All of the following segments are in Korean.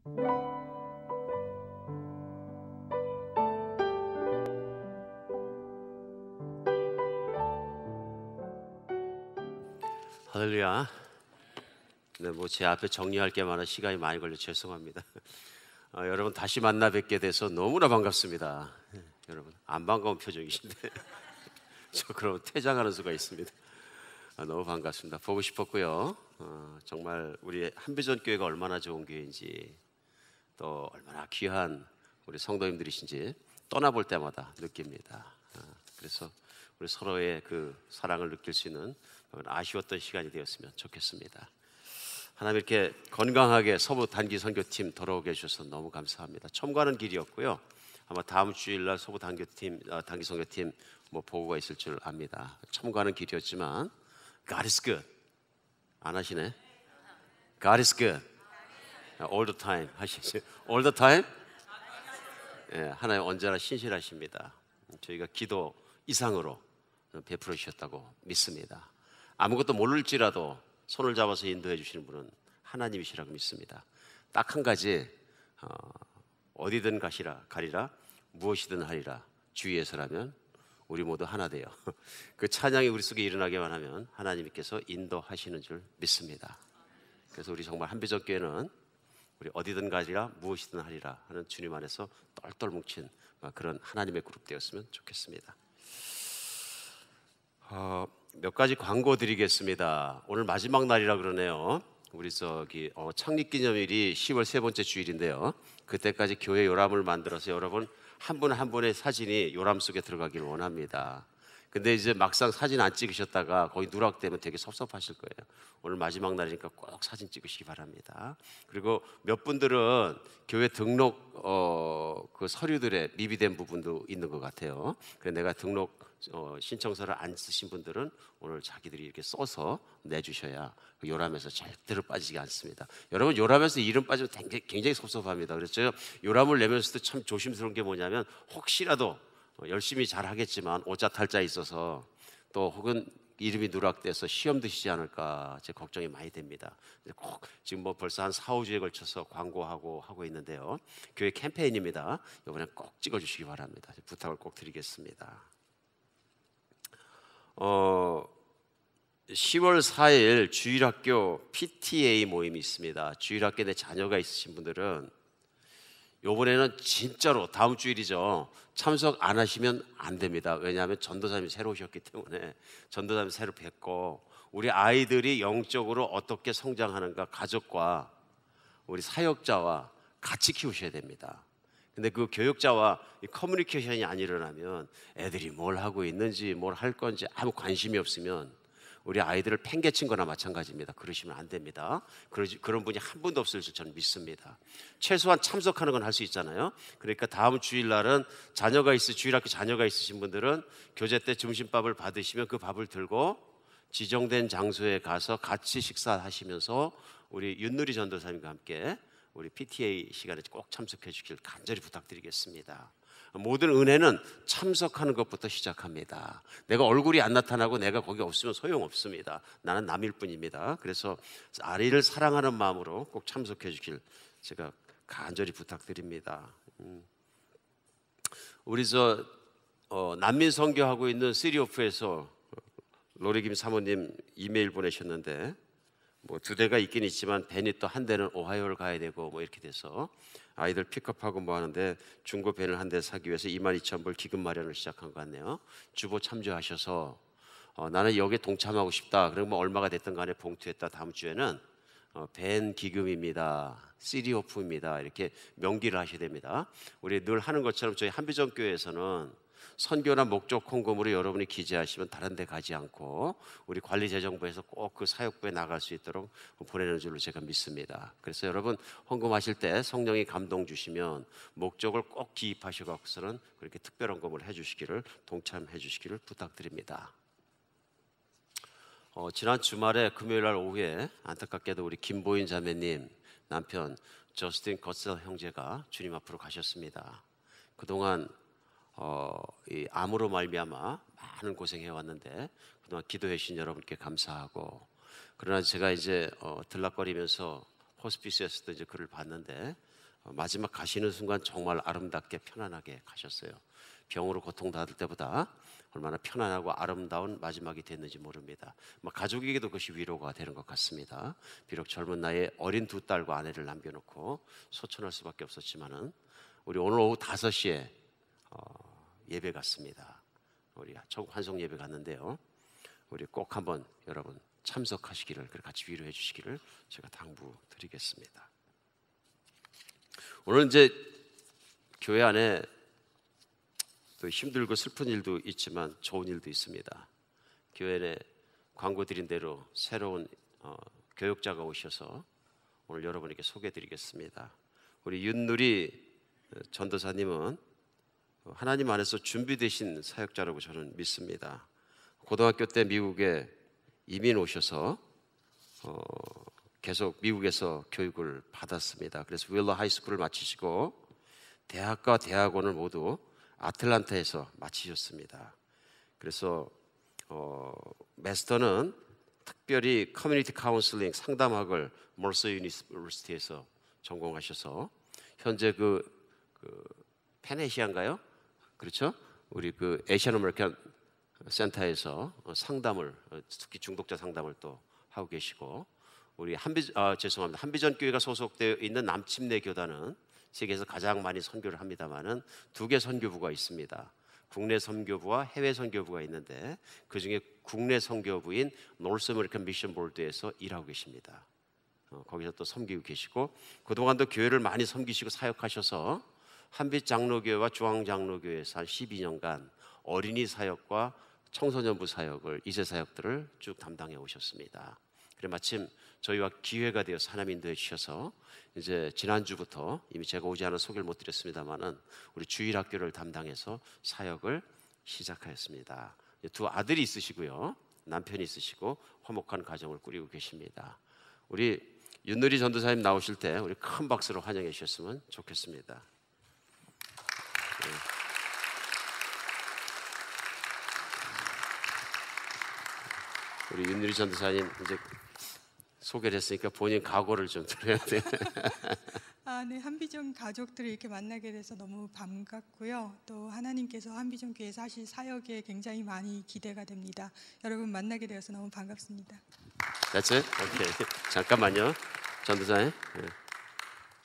할렐루야. 네, 제 앞에 정리할 게 많아 시간이 많이 걸려 죄송합니다. 여러분 다시 만나 뵙게 돼서 너무나 반갑습니다. 여러분 안 반가운 표정이신데 저 그럼 퇴장하는 수가 있습니다. 너무 반갑습니다. 보고 싶었고요. 정말 우리 한비전 교회가 얼마나 좋은 교회인지 또 얼마나 귀한 우리 성도님들이신지 떠나볼 때마다 느낍니다. 그래서 우리 서로의 그 사랑을 느낄 수 있는 아쉬웠던 시간이 되었으면 좋겠습니다. 하나님 이렇게 건강하게 서부 단기 선교팀 돌아오게 해주셔서 너무 감사합니다. 처음 가는 길이었고요. 아마 다음 주일날 서부 단기 선교팀 보고가 있을 줄 압니다. 처음 가는 길이었지만 God is good. 안 하시네? God is good. All the time 하시죠. All the time? 네, 하나님 언제나 신실하십니다. 저희가 기도 이상으로 베풀어 주셨다고 믿습니다. 아무것도 모를지라도 손을 잡아서 인도해 주시는 분은 하나님이시라고 믿습니다. 딱 한 가지, 어디든 가리라 무엇이든 하리라 주위에서라면 우리 모두 하나 돼요. 그 찬양이 우리 속에 일어나게만 하면 하나님께서 인도하시는 줄 믿습니다. 그래서 우리 정말 한비전교회는 우리 어디든 가리라 무엇이든 하리라 하는 주님 안에서 똘똘 뭉친 그런 하나님의 그룹 되었으면 좋겠습니다. 몇 가지 광고 드리겠습니다. 오늘 마지막 날이라 그러네요. 우리 창립기념일이 10월 세 번째 주일인데요. 그때까지 교회 요람을 만들어서 여러분 한 분 한 분의 사진이 요람 속에 들어가기를 원합니다. 근데 이제 막상 사진 안 찍으셨다가 거기 누락되면 되게 섭섭하실 거예요. 오늘 마지막 날이니까 꼭 사진 찍으시기 바랍니다. 그리고 몇 분들은 교회 등록 그 서류들에 미비된 부분도 있는 것 같아요. 그래서 내가 등록 신청서를 안 쓰신 분들은 오늘 자기들이 이렇게 써서 내주셔야 요람에서 절대로 빠지지 않습니다. 여러분 요람에서 이름 빠지면 굉장히 섭섭합니다. 그래서 제가 요람을 내면서도 참 조심스러운 게 뭐냐면 혹시라도 열심히 잘 하겠지만 오자 탈자 있어서 또 혹은 이름이 누락돼서 시험 드시지 않을까 제 걱정이 많이 됩니다. 꼭 지금 벌써 한 4, 5주에 걸쳐서 하고 있는데요. 교회 캠페인입니다. 이번에 꼭 찍어주시기 바랍니다. 부탁을 꼭 드리겠습니다. 10월 4일 주일학교 PTA 모임이 있습니다. 주일학교에 내 자녀가 있으신 분들은 이번에는 진짜로 다음 주일이죠. 참석 안 하시면 안 됩니다. 왜냐하면 전도사님이 새로 오셨기 때문에 전도사님이 새로 뵙고 우리 아이들이 영적으로 어떻게 성장하는가 가족과 우리 사역자와 같이 키우셔야 됩니다. 근데 그 교육자와 커뮤니케이션이 안 일어나면 애들이 뭘 하고 있는지 뭘 할 건지 아무 관심이 없으면 우리 아이들을 팽개친 거나 마찬가지입니다. 그러시면 안 됩니다. 그런 분이 한 분도 없을 줄 저는 믿습니다. 최소한 참석하는 건 할 수 있잖아요. 그러니까 다음 주일날은 주일학교 자녀가 있으신 분들은 교제 때 점심밥을 받으시면 그 밥을 들고 지정된 장소에 가서 같이 식사하시면서 우리 윤누리 전도사님과 함께 우리 PTA 시간에 꼭 참석해 주길 간절히 부탁드리겠습니다. 모든 은혜는 참석하는 것부터 시작합니다. 내가 얼굴이 안 나타나고 내가 거기 없으면 소용없습니다. 나는 남일 뿐입니다. 그래서 아이를 사랑하는 마음으로 꼭 참석해 주길 제가 간절히 부탁드립니다. 우리 난민 선교하고 있는 시리오프에서 로리김 사모님 이메일 보내셨는데 2대가 있긴 있지만 벤이 또 한 대는 오하이오를 가야 되고 이렇게 돼서 아이들 픽업하고 하는데 중고 벤을 한 대 사기 위해서 22,000불 기금 마련을 시작한 것 같네요. 주보 참조하셔서 나는 여기에 동참하고 싶다. 그러면 얼마가 됐든 간에 봉투했다. 다음 주에는 벤 기금입니다. 시리오프입니다. 이렇게 명기를 하셔야 됩니다. 우리 늘 하는 것처럼 저희 한비전교회에서는 선교나 목적 헌금으로 여러분이 기재하시면 다른 데 가지 않고 우리 관리재정부에서 꼭 그 사역부에 나갈 수 있도록 보내는 줄로 제가 믿습니다. 그래서 여러분 헌금하실 때 성령이 감동 주시면 목적을 꼭 기입하셔서는 그렇게 특별 헌금을 해주시기를 동참해 주시기를 부탁드립니다. 지난 주말에 금요일날 오후에 안타깝게도 우리 김보인 자매님 남편 저스틴 거셀 형제가 주님 앞으로 가셨습니다. 그동안 이 암으로 말미암아 많은 고생해 왔는데 그동안 기도해 주신 여러분께 감사하고, 그러나 제가 이제 들락거리면서 호스피스에서도 이제 그를 봤는데 마지막 가시는 순간 정말 아름답게 편안하게 가셨어요. 병으로 고통받을 때보다 얼마나 편안하고 아름다운 마지막이 됐는지 모릅니다. 가족에게도 그것이 위로가 되는 것 같습니다. 비록 젊은 나이에 어린 두 딸과 아내를 남겨놓고 소천할 수밖에 없었지만은 우리 오늘 오후 5시에 예배 갔습니다. 우리 환송 예배 갔는데요. 우리 꼭 한번 여러분 참석하시기를, 같이 위로해 주시기를 제가 당부드리겠습니다. 오늘 이제 교회 안에 또 힘들고 슬픈 일도 있지만 좋은 일도 있습니다. 교회에 광고 드린 대로 새로운 교육자가 오셔서 오늘 여러분에게 소개해드리겠습니다. 우리 윤누리 전도사님은 하나님 안에서 준비되신 사역자라고 저는 믿습니다. 고등학교 때 미국에 이민 오셔서 계속 미국에서 교육을 받았습니다. 그래서 윌러 하이스쿨을 마치시고 대학과 대학원을 모두 아틀란타에서 마치셨습니다. 그래서 마스터는 특별히 커뮤니티 카운슬링 상담학을 멀서 유니버시티에서 전공하셔서 현재 그 페네시아인가요? 그렇죠? 우리 그 에이시안 아메리칸 센터에서 상담을, 특히 중독자 상담을 또 하고 계시고, 우리 한비전 교회가 소속되어 있는 남침내 교단은 세계에서 가장 많이 선교를 합니다만은 2개 선교부가 있습니다. 국내 선교부와 해외 선교부가 있는데 그 중에 국내 선교부인 노스 아메리칸 미션 보드에서 일하고 계십니다. 거기서 또 섬기고 계시고, 그동안도 교회를 많이 섬기시고 사역하셔서 한빛 장로교회와 중앙장로교회에서 한 12년간 어린이 사역과 청소년부 사역을, 이세 사역들을 쭉 담당해 오셨습니다. 그래 마침 저희와 기회가 되어서 하나님 인도해 주셔서 이제 지난주부터, 이미 제가 오지 않아 소개를 못 드렸습니다만은 우리 주일학교를 담당해서 사역을 시작하였습니다. 2 아들이 있으시고요, 남편이 있으시고 화목한 가정을 꾸리고 계십니다. 우리 윤누리 전도사님 나오실 때 우리 큰 박수로 환영해 주셨으면 좋겠습니다. 우리 윤누리 전도사님 이제 소개를 했으니까 본인 각오를 좀 드려야 돼요. 네, 한비전 가족들을 이렇게 만나게 돼서 너무 반갑고요. 또 하나님께서 한비전 교회에서 하실 사역에 굉장히 많이 기대가 됩니다. 여러분 만나게 되어서 너무 반갑습니다. That's it? 오케이. 잠깐만요, 전도사님.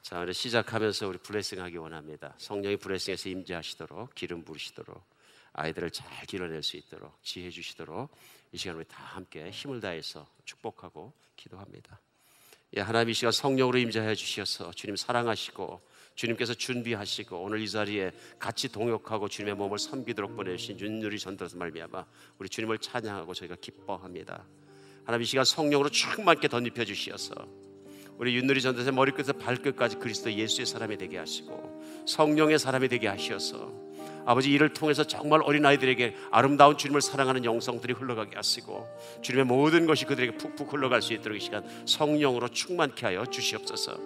자, 우리 시작하면서 우리 블레싱하기 원합니다. 성령이 블레싱해서 임재하시도록, 기름 부으시도록, 아이들을 잘 길러낼 수 있도록 지혜 주시도록 이 시간 우리 다 함께 힘을 다해서 축복하고 기도합니다. 예, 하나님 이 시간 성령으로 임재하여 주셔서 주님 사랑하시고 주님께서 준비하시고 오늘 이 자리에 같이 동역하고 주님의 몸을 섬기도록 보내주신 윤누리 전도사 말미암아 우리 주님을 찬양하고 저희가 기뻐합니다. 하나님 이 시간 성령으로 충만케 덧입혀 주시어서 우리 윤누리 전도사의 머리끝에서 발끝까지 그리스도 예수의 사람이 되게 하시고 성령의 사람이 되게 하셔서 아버지, 이를 통해서 정말 어린아이들에게 아름다운 주님을 사랑하는 영성들이 흘러가게 하시고 주님의 모든 것이 그들에게 푹푹 흘러갈 수 있도록 이 시간 성령으로 충만케 하여 주시옵소서.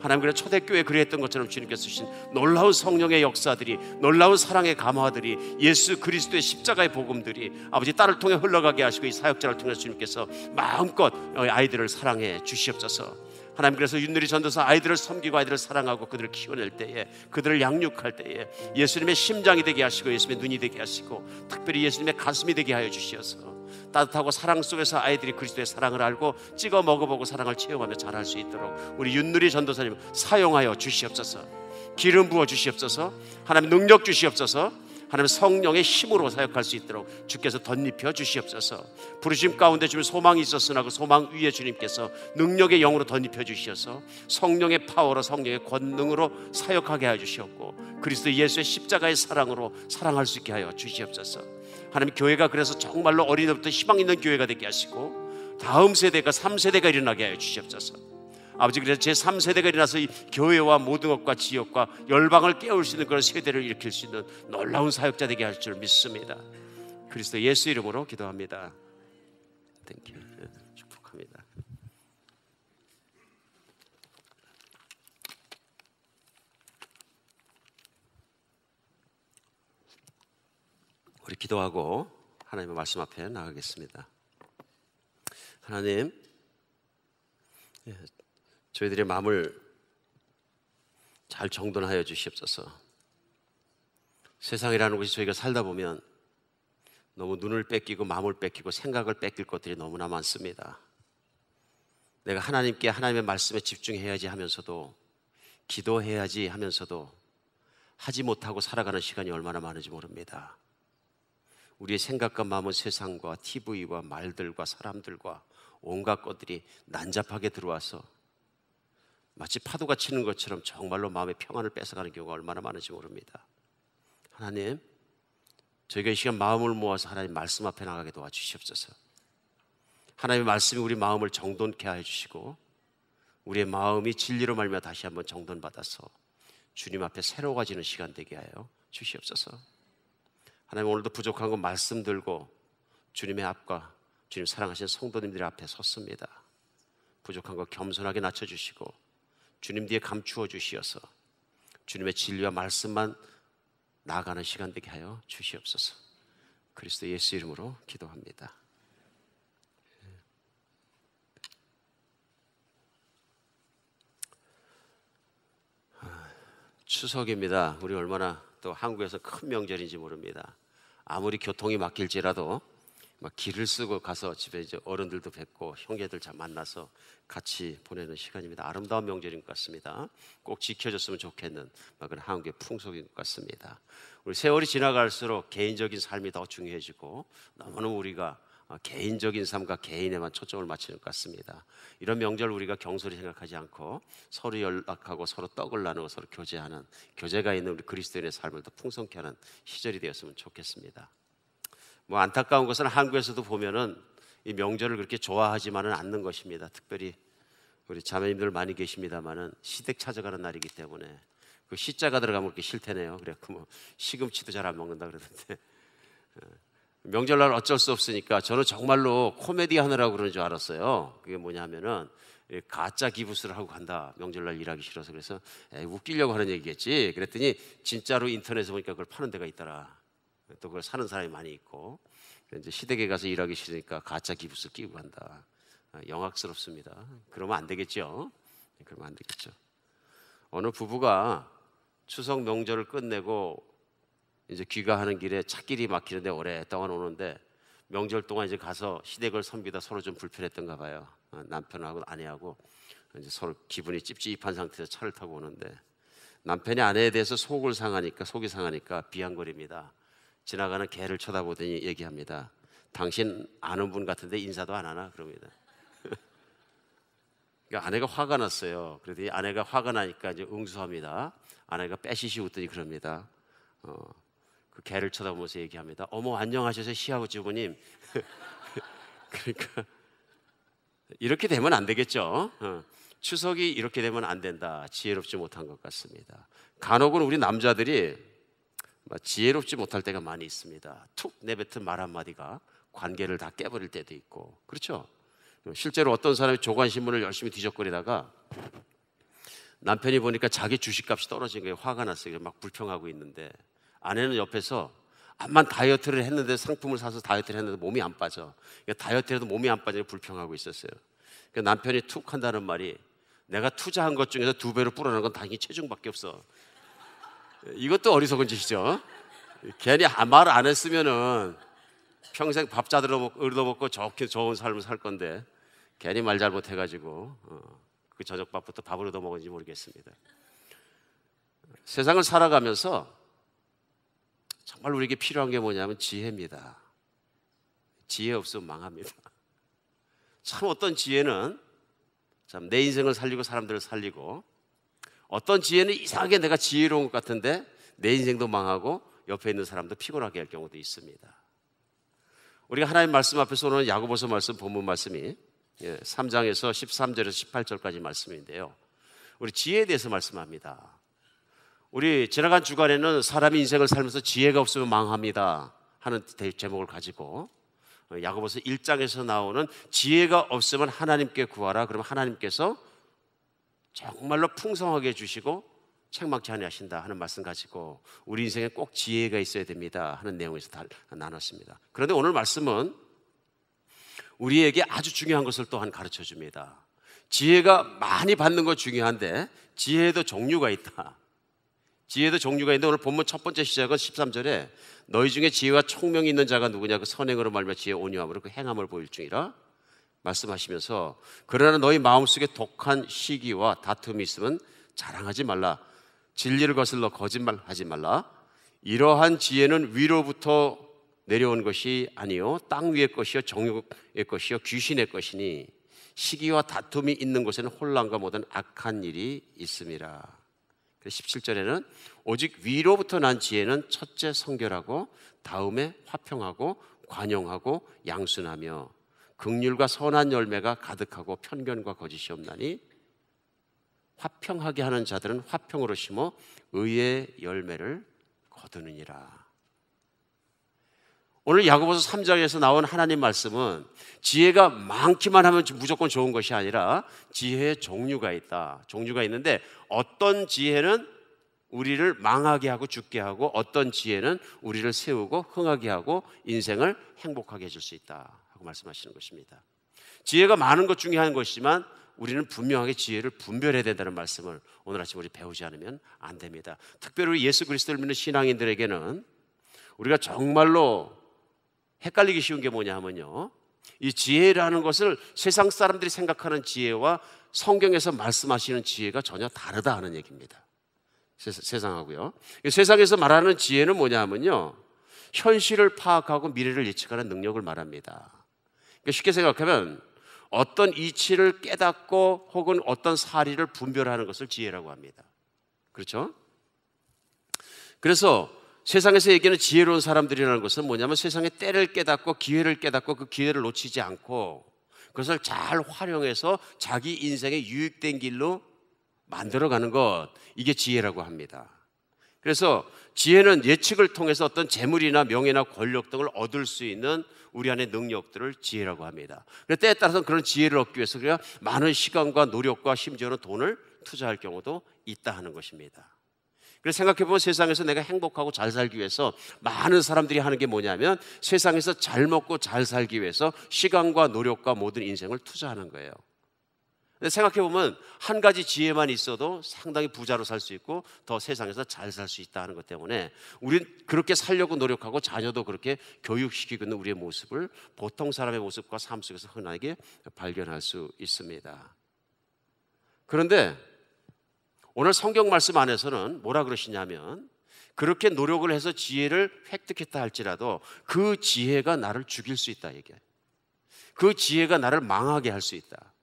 하나님, 그래 초대교회에 그랬던 것처럼 주님께서 주신 놀라운 성령의 역사들이, 놀라운 사랑의 감화들이, 예수 그리스도의 십자가의 복음들이 아버지 딸을 통해 흘러가게 하시고 이 사역자를 통해서 주님께서 마음껏 아이들을 사랑해 주시옵소서. 하나님, 그래서 윤누리 전도사 아이들을 섬기고 아이들을 사랑하고 그들을 키워낼 때에, 그들을 양육할 때에 예수님의 심장이 되게 하시고 예수님의 눈이 되게 하시고 특별히 예수님의 가슴이 되게 하여 주시어서 따뜻하고 사랑 속에서 아이들이 그리스도의 사랑을 알고 찍어 먹어보고 사랑을 체험하며 자랄 수 있도록 우리 윤누리 전도사님 사용하여 주시옵소서. 기름 부어 주시옵소서. 하나님 능력 주시옵소서. 하나님 성령의 힘으로 사역할 수 있도록 주께서 덧입혀 주시옵소서. 부르심 가운데 주님 소망이 있었으나 그 소망 위에 주님께서 능력의 영으로 덧입혀 주셔서 성령의 파워로, 성령의 권능으로 사역하게 하여 주시옵고 그리스도 예수의 십자가의 사랑으로 사랑할 수 있게 하여 주시옵소서. 하나님, 교회가 그래서 정말로 어린이부터 희망 있는 교회가 되게 하시고 다음 세대가 3세대가 일어나게 하여 주시옵소서. 아버지, 그래서 제3세대가 일어나서 이 교회와 모든 것과 지역과 열방을 깨울 수 있는 그런 세대를 일으킬 수 있는 놀라운 사역자 되게 할 줄 믿습니다. 그리스도 예수 이름으로 기도합니다. 땡큐. 축복합니다. 우리 기도하고 하나님의 말씀 앞에 나가겠습니다. 하나님, 저희들의 마음을 잘 정돈하여 주시옵소서. 세상이라는 것이 저희가 살다 보면 너무 눈을 뺏기고 마음을 뺏기고 생각을 뺏길 것들이 너무나 많습니다. 내가 하나님께 하나님의 말씀에 집중해야지 하면서도 기도해야지 하면서도 하지 못하고 살아가는 시간이 얼마나 많은지 모릅니다. 우리의 생각과 마음은 세상과 TV와 말들과 사람들과 온갖 것들이 난잡하게 들어와서 마치 파도가 치는 것처럼 정말로 마음의 평안을 뺏어가는 경우가 얼마나 많은지 모릅니다. 하나님, 저희가 이 시간 마음을 모아서 하나님 말씀 앞에 나가게 도와주시옵소서. 하나님의 말씀이 우리 마음을 정돈케 하여 주시고 우리의 마음이 진리로 말미암아 다시 한번 정돈받아서 주님 앞에 새로워지는 시간 되게 하여 주시옵소서. 하나님, 오늘도 부족한 거 말씀 들고 주님의 앞과 주님 사랑하시는 성도님들 앞에 섰습니다. 부족한 거 겸손하게 낮춰주시고 주님 뒤에 감추어 주시어서 주님의 진리와 말씀만 나아가는 시간 되게 하여 주시옵소서. 그리스도 예수 이름으로 기도합니다. 추석입니다. 우리 얼마나 또 한국에서 큰 명절인지 모릅니다. 아무리 교통이 막힐지라도 막 길을 쓰고 가서 집에 이제 어른들도 뵙고 형제들 잘 만나서 같이 보내는 시간입니다. 아름다운 명절인 것 같습니다. 꼭 지켜졌으면 좋겠는 그런 한국의 풍속인 것 같습니다. 우리 세월이 지나갈수록 개인적인 삶이 더 중요해지고 너무너무 우리가 개인적인 삶과 개인에만 초점을 맞추는 것 같습니다. 이런 명절 우리가 경솔히 생각하지 않고 서로 연락하고 서로 떡을 나누고 서로 교제하는 교제가 있는 우리 그리스도인의 삶을 더 풍성케 하는 시절이 되었으면 좋겠습니다. 안타까운 것은 한국에서도 보면은 이 명절을 그렇게 좋아하지만은 않는 것입니다. 특별히 우리 자매님들 많이 계십니다만은 시댁 찾아가는 날이기 때문에 그 시자가 들어가면 그렇게 싫다네요. 그래갖고 시금치도 잘 안 먹는다 그러던데 명절날 어쩔 수 없으니까 저는 정말로 코미디 하느라고 그러는 줄 알았어요. 그게 뭐냐면은 가짜 기부스를 하고 간다. 명절날 일하기 싫어서. 그래서 웃기려고 하는 얘기겠지. 그랬더니 진짜로 인터넷에 보니까 그걸 파는 데가 있더라. 또 그걸 사는 사람이 많이 있고 이제 시댁에 가서 일하기 싫으니까 가짜 기부스 끼고 간다. 영악스럽습니다. 그러면 안 되겠죠. 그러면 안 되겠죠. 어느 부부가 추석 명절을 끝내고 이제 귀가하는 길에 찻길이 막히는데 오랫동안 오는데 명절 동안 이제 가서 시댁을 섬기다 서로 좀 불편했던가 봐요. 남편하고 아내하고 이제 서로 기분이 찝찝한 상태에서 차를 타고 오는데 남편이 아내에 대해서 속이 상하니까 비아냥거립니다. 지나가는 개를 쳐다보더니 얘기합니다. 당신 아는 분 같은데 인사도 안 하나? 그럽니다. 그러니까 아내가 화가 났어요. 그랬더니 아내가 화가 나니까 이제 응수합니다. 아내가 빼시시 웃더니 그럽니다. 그 개를 쳐다보면서 얘기합니다. 어머 안녕하셔서 시아버지 부모님. 그러니까 이렇게 되면 안 되겠죠. 추석이 이렇게 되면 안 된다. 지혜롭지 못한 것 같습니다. 간혹은 우리 남자들이 지혜롭지 못할 때가 많이 있습니다. 툭 내뱉은 말 한마디가 관계를 다 깨버릴 때도 있고 그렇죠. 실제로 어떤 사람이 조간신문을 열심히 뒤적거리다가 남편이 보니까 자기 주식값이 떨어진 거예요. 화가 났어요. 막 불평하고 있는데 아내는 옆에서 암만 다이어트를 했는데 상품을 사서 다이어트를 했는데 몸이 안 빠져. 그러니까 다이어트해도 몸이 안 빠지고 불평하고 있었어요. 그러니까 남편이 툭 한다는 말이 내가 투자한 것 중에서 2배로 불어나는 건 당연히 체중밖에 없어. 이것도 어리석은 짓이죠. 괜히 말 안 했으면은 평생 밥 잘 얻어먹고 좋은 삶을 살 건데 괜히 말 잘못해가지고 그 저녁밥부터 밥을 얻어먹은지 모르겠습니다. 세상을 살아가면서 정말 우리에게 필요한 게 뭐냐면 지혜입니다. 지혜 없으면 망합니다. 참 어떤 지혜는 참 내 인생을 살리고 사람들을 살리고 어떤 지혜는 이상하게 내가 지혜로운 것 같은데 내 인생도 망하고 옆에 있는 사람도 피곤하게 할 경우도 있습니다. 우리가 하나님 말씀 앞에서 오늘 야고보서 말씀 본문 말씀이 3장에서 13절에서 18절까지 말씀인데요. 우리 지혜에 대해서 말씀합니다. 우리 지나간 주간에는 사람이 인생을 살면서 지혜가 없으면 망합니다 하는 제목을 가지고 야고보서 1장에서 나오는 지혜가 없으면 하나님께 구하라. 그러면 하나님께서 정말로 풍성하게 해주시고 책망치 아니하신다 하는 말씀 가지고 우리 인생에 꼭 지혜가 있어야 됩니다 하는 내용에서 다 나눴습니다. 그런데 오늘 말씀은 우리에게 아주 중요한 것을 또한 가르쳐 줍니다. 지혜가 많이 받는 것 중요한데 지혜에도 종류가 있다. 지혜도 종류가 있는데 오늘 본문 첫 번째 시작은 13절에 너희 중에 지혜와 총명이 있는 자가 누구냐, 그 선행으로 말미암아 지혜 온유함으로 그 행함을 보일 중이라 말씀하시면서, 그러나 너희 마음속에 독한 시기와 다툼이 있으면 자랑하지 말라. 진리를 거슬러 거짓말하지 말라. 이러한 지혜는 위로부터 내려온 것이 아니요 땅 위의 것이요 정욕의 것이요 귀신의 것이니 시기와 다툼이 있는 곳에는 혼란과 모든 악한 일이 있음이라. 17절에는 오직 위로부터 난 지혜는 첫째 성결하고 다음에 화평하고 관용하고 양순하며 긍휼과 선한 열매가 가득하고 편견과 거짓이 없나니 화평하게 하는 자들은 화평으로 심어 의의 열매를 거두느니라. 오늘 야고보서 3장에서 나온 하나님 말씀은 지혜가 많기만 하면 무조건 좋은 것이 아니라 지혜의 종류가 있다. 종류가 있는데 어떤 지혜는 우리를 망하게 하고 죽게 하고 어떤 지혜는 우리를 세우고 흥하게 하고 인생을 행복하게 해줄 수 있다 하고 말씀하시는 것입니다. 지혜가 많은 것 중에 한 것이지만 우리는 분명하게 지혜를 분별해야 된다는 말씀을 오늘 아침 우리 배우지 않으면 안 됩니다. 특별히 우리 예수 그리스도를 믿는 신앙인들에게는 우리가 정말로 헷갈리기 쉬운 게 뭐냐 하면요, 이 지혜라는 것을 세상 사람들이 생각하는 지혜와 성경에서 말씀하시는 지혜가 전혀 다르다 하는 얘기입니다. 세상하고요. 세상에서 말하는 지혜는 뭐냐 하면요, 현실을 파악하고 미래를 예측하는 능력을 말합니다. 그러니까 쉽게 생각하면 어떤 이치를 깨닫고 혹은 어떤 사리를 분별하는 것을 지혜라고 합니다. 그렇죠? 그래서 세상에서 얘기하는 지혜로운 사람들이라는 것은 뭐냐면 세상의 때를 깨닫고 기회를 깨닫고 그 기회를 놓치지 않고 그것을 잘 활용해서 자기 인생에 유익된 길로 만들어가는 것, 이게 지혜라고 합니다. 그래서 지혜는 예측을 통해서 어떤 재물이나 명예나 권력 등을 얻을 수 있는 우리 안의 능력들을 지혜라고 합니다. 그래서 때에 따라서는 그런 지혜를 얻기 위해서 우리가 많은 시간과 노력과 심지어는 돈을 투자할 경우도 있다 하는 것입니다. 그래서 생각해보면 세상에서 내가 행복하고 잘 살기 위해서 많은 사람들이 하는 게 뭐냐면 세상에서 잘 먹고 잘 살기 위해서 시간과 노력과 모든 인생을 투자하는 거예요. 근데 생각해보면 한 가지 지혜만 있어도 상당히 부자로 살 수 있고 더 세상에서 잘 살 수 있다 하는 것 때문에 우린 그렇게 살려고 노력하고 자녀도 그렇게 교육시키고 있는 우리의 모습을 보통 사람의 모습과 삶 속에서 흔하게 발견할 수 있습니다. 그런데 오늘 성경 말씀 안에서는 뭐라 그러시냐면 그렇게 노력을 해서 지혜를 획득했다 할지라도 그 지혜가 나를 죽일 수 있다 얘기해요. 그 지혜가 나를 망하게 할 수 있다.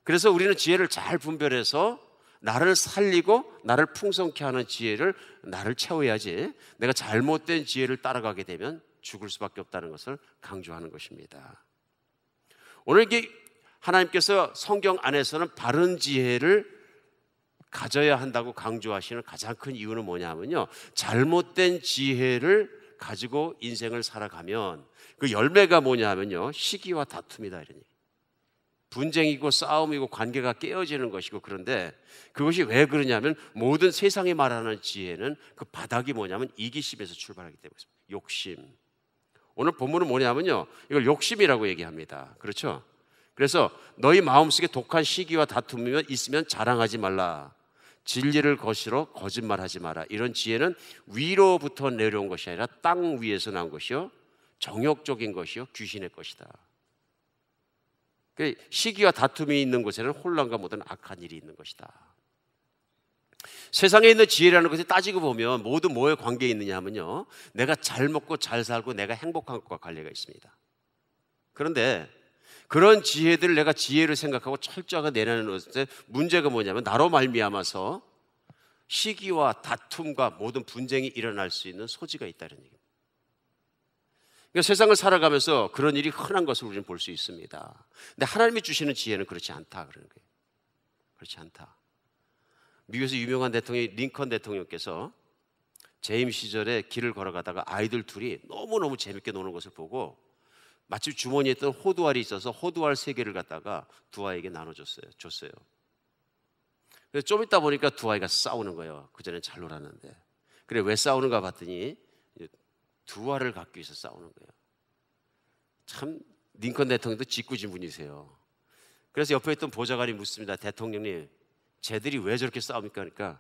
그래서 우리는 지혜를 잘 분별해서 나를 살리고 나를 풍성케 하는 지혜를 나를 채워야지 내가 잘못된 지혜를 따라가게 되면 죽을 수밖에 없다는 것을 강조하는 것입니다. 오늘 이게 하나님께서 성경 안에서는 바른 지혜를 가져야 한다고 강조하시는 가장 큰 이유는 뭐냐면요, 잘못된 지혜를 가지고 인생을 살아가면 그 열매가 뭐냐 하면요, 시기와 다툼이다 이런 얘기. 분쟁이고 싸움이고 관계가 깨어지는 것이고, 그런데 그것이 왜 그러냐면 모든 세상이 말하는 지혜는 그 바닥이 뭐냐면 이기심에서 출발하기 때문에 욕심. 오늘 본문은 뭐냐면요, 이걸 욕심이라고 얘기합니다. 그렇죠? 그래서 너희 마음속에 독한 시기와 다툼이 있으면 자랑하지 말라. 진리를 거스러 거짓말하지 마라. 이런 지혜는 위로부터 내려온 것이 아니라 땅 위에서 난 것이요 정욕적인 것이요 귀신의 것이다. 시기와 다툼이 있는 곳에는 혼란과 모든 악한 일이 있는 것이다. 세상에 있는 지혜라는 것을 따지고 보면 모두 뭐에 관계에 있느냐 하면요, 내가 잘 먹고 잘 살고 내가 행복한 것과 관계가 있습니다. 그런데 그런 지혜들을 내가 지혜를 생각하고 철저하게 내려놓을 때 문제가 뭐냐면 나로 말미암아서 시기와 다툼과 모든 분쟁이 일어날 수 있는 소지가 있다는 얘기입니다. 그러니까 세상을 살아가면서 그런 일이 흔한 것을 우리는 볼 수 있습니다. 근데 하나님이 주시는 지혜는 그렇지 않다 그러는 거예요. 그렇지 않다. 미국에서 유명한 대통령 링컨 대통령께서 재임 시절에 길을 걸어가다가 아이들 둘이 너무너무 재밌게 노는 것을 보고 마침 주머니에 있던 호두알이 있어서 호두알 3개를 갖다가 두 아이에게 줬어요. 그래서 좀 있다 보니까 두 아이가 싸우는 거예요. 그전엔 잘 놀았는데. 그래 왜 싸우는가 봤더니 두 알을 갖기 위해서 싸우는 거예요. 참 링컨 대통령도 짓궂은 분이세요. 그래서 옆에 있던 보좌관이 묻습니다. 대통령님, 쟤들이 왜 저렇게 싸웁니까? 그러니까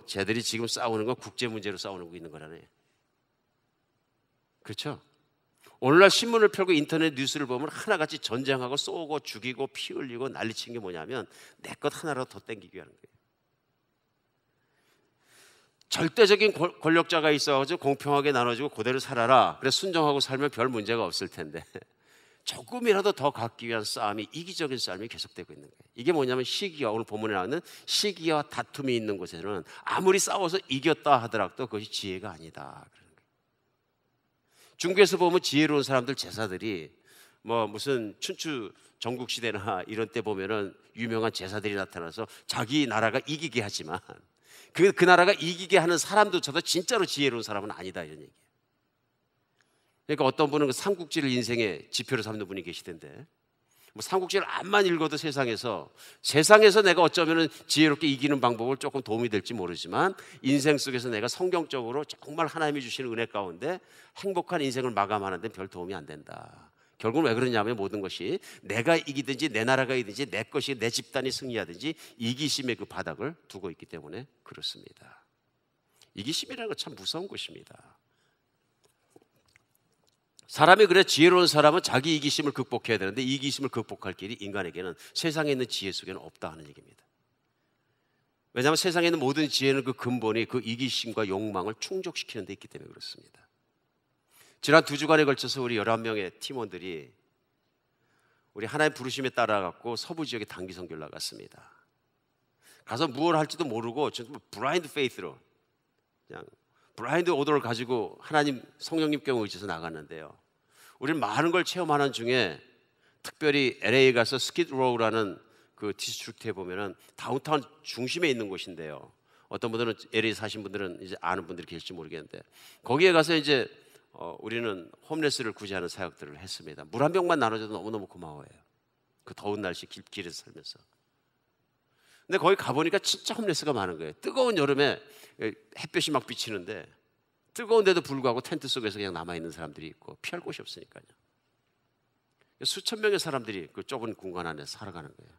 쟤들이 지금 싸우는 건 국제 문제로 싸우고 있는 거라네. 그렇죠? 오늘날 신문을 펴고 인터넷 뉴스를 보면 하나같이 전쟁하고 쏘고 죽이고 피 흘리고 난리친 게 뭐냐면 내 것 하나라도 더 땡기기 위한 거예요. 절대적인 권력자가 있어가지고 공평하게 나눠주고 그대로 살아라. 그래서 순종하고 살면 별 문제가 없을 텐데 조금이라도 더 갖기 위한 싸움이, 이기적인 싸움이 계속되고 있는 거예요. 이게 뭐냐면 시기와, 오늘 본문에 나오는 시기와 다툼이 있는 곳에는 아무리 싸워서 이겼다 하더라도 그것이 지혜가 아니다. 중국에서 보면 지혜로운 사람들, 제사들이 뭐 무슨 춘추 전국시대나 이런 때 보면은 유명한 제사들이 나타나서 자기 나라가 이기게 하지만 그 나라가 이기게 하는 사람조차도 진짜로 지혜로운 사람은 아니다, 이런 얘기예요. 그러니까 어떤 분은 그 삼국지를 인생의 지표로 삼는 분이 계시던데, 뭐 삼국지를 암만 읽어도 세상에서 내가 어쩌면 지혜롭게 이기는 방법을 조금 도움이 될지 모르지만 인생 속에서 내가 성경적으로 정말 하나님이 주시는 은혜 가운데 행복한 인생을 마감하는 데 별 도움이 안 된다. 결국은 왜 그러냐면 모든 것이 내가 이기든지 내 나라가 이기든지 내 것이, 내 집단이 승리하든지 이기심의 그 바닥을 두고 있기 때문에 그렇습니다. 이기심이라는 건 참 무서운 것입니다. 사람이, 그래 지혜로운 사람은 자기 이기심을 극복해야 되는데 이기심을 극복할 길이 인간에게는, 세상에 있는 지혜 속에는 없다 하는 얘기입니다. 왜냐하면 세상에 있는 모든 지혜는 그 근본이 그 이기심과 욕망을 충족시키는 데 있기 때문에 그렇습니다. 지난 2주간에 걸쳐서 우리 11명의 팀원들이 우리 하나님 부르심에 따라갖고 서부 지역에 단기 선교를 나갔습니다. 가서 무엇을 할지도 모르고 블라인드 페이스로, 그냥 블라인드 오더를 가지고 하나님 성령님께 의지해서 나갔는데요. 우리는 많은 걸 체험하는 중에 특별히 LA 가서 스키드로우라는 그 디스트릭트에 보면은 다운타운 중심에 있는 곳인데요. 어떤 분들은 LA 사신 분들은 이제 아는 분들이 계실지 모르겠는데, 거기에 가서 이제 우리는 홈레스를 구제하는 사역들을 했습니다. 물 한 병만 나눠줘도 너무너무 고마워요. 그 더운 날씨 길에서 살면서. 근데 거기 가보니까 진짜 홈레스가 많은 거예요. 뜨거운 여름에 햇볕이 막 비치는데 뜨거운데도 불구하고 텐트 속에서 그냥 남아있는 사람들이 있고 피할 곳이 없으니까요. 수천 명의 사람들이 그 좁은 공간 안에 살아가는 거예요.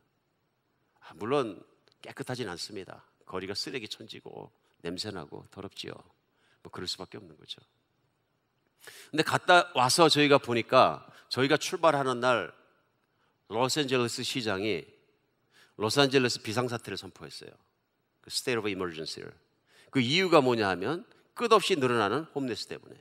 물론 깨끗하진 않습니다. 거리가 쓰레기 천지고 냄새나고 더럽지요. 뭐 그럴 수밖에 없는 거죠. 근데 갔다 와서 저희가 보니까, 저희가 출발하는 날 로스앤젤레스 시장이 로스앤젤레스 비상사태를 선포했어요. 그 State of Emergency를. 그 이유가 뭐냐 하면 끝없이 늘어나는 홈레스 때문에.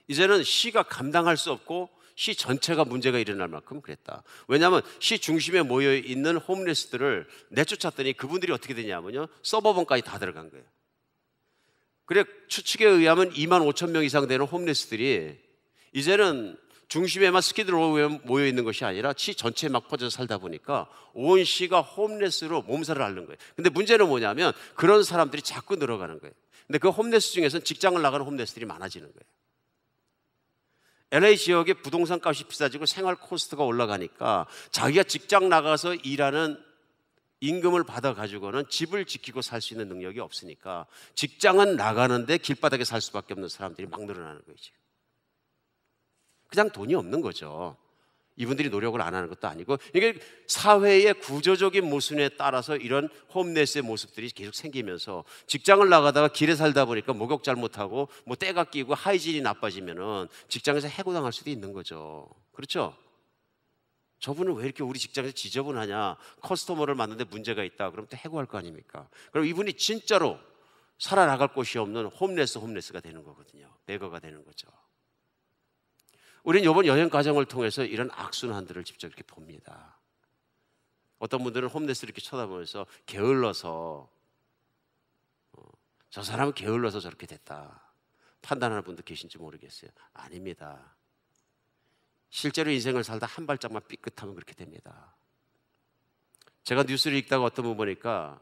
이제는 시가 감당할 수 없고 시 전체가 문제가 일어날 만큼 그랬다. 왜냐하면 시 중심에 모여있는 홈레스들을 내쫓았더니 그분들이 어떻게 되냐면요, 서버번까지 다 들어간 거예요. 그래 추측에 의하면 2만 5천 명 이상 되는 홈레스들이 이제는 중심에만 스키드로우에 모여있는 것이 아니라 시 전체에 막 퍼져서 살다 보니까 온 시가 홈레스로 몸살을 앓는 거예요. 근데 문제는 뭐냐면 그런 사람들이 자꾸 늘어가는 거예요. 근데 그 홈레스 중에서는 직장을 나가는 홈레스들이 많아지는 거예요. LA 지역의 부동산 값이 비싸지고 생활 코스트가 올라가니까 자기가 직장 나가서 일하는 임금을 받아가지고는 집을 지키고 살 수 있는 능력이 없으니까 직장은 나가는데 길바닥에 살 수밖에 없는 사람들이 막 늘어나는 거예요. 지금. 그냥 돈이 없는 거죠. 이분들이 노력을 안 하는 것도 아니고, 이게 사회의 구조적인 모순에 따라서 이런 홈레스의 모습들이 계속 생기면서 직장을 나가다가 길에 살다 보니까 목욕 잘못하고 뭐 때가 끼고 하이진이 나빠지면은 직장에서 해고당할 수도 있는 거죠. 그렇죠? 저분은 왜 이렇게 우리 직장에서 지저분하냐, 커스터머를 만드는데 문제가 있다 그러면 또 해고할 거 아닙니까? 그럼 이분이 진짜로 살아나갈 곳이 없는 홈레스가 되는 거거든요. 베거가 되는 거죠. 우리는 이번 여행 과정을 통해서 이런 악순환들을 직접 이렇게 봅니다. 어떤 분들은 홈레스를 이렇게 쳐다보면서 게을러서 저 사람은 게을러서 저렇게 됐다 판단하는 분도 계신지 모르겠어요. 아닙니다. 실제로 인생을 살다 한 발짝만 삐끗하면 그렇게 됩니다. 제가 뉴스를 읽다가 어떤 분 보니까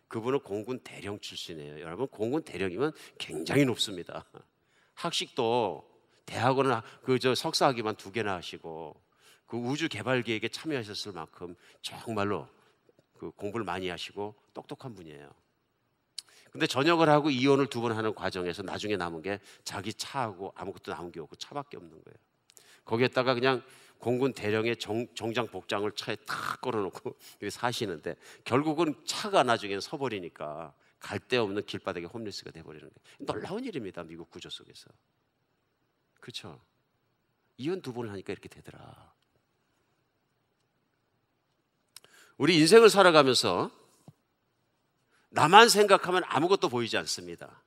그분은 공군 대령 출신이에요. 여러분, 공군 대령이면 굉장히 높습니다. 학식도 대학원은 석사학위만 2개나 하시고 그 우주 개발 계획에 참여하셨을 만큼 정말로 그 공부를 많이 하시고 똑똑한 분이에요. 근데 전역을 하고 이혼을 2번 하는 과정에서 나중에 남은 게 자기 차하고 아무것도 남은 게 없고 차밖에 없는 거예요. 거기에다가 그냥 공군 대령의 정장 복장을 차에 탁 걸어놓고 사시는데 결국은 차가 나중에는 서버리니까 갈 데 없는 길바닥에 홈리스가 돼버리는 거예요. 놀라운 일입니다. 미국 구조 속에서. 그렇죠? 이혼 2번을 하니까 이렇게 되더라. 우리 인생을 살아가면서 나만 생각하면 아무것도 보이지 않습니다.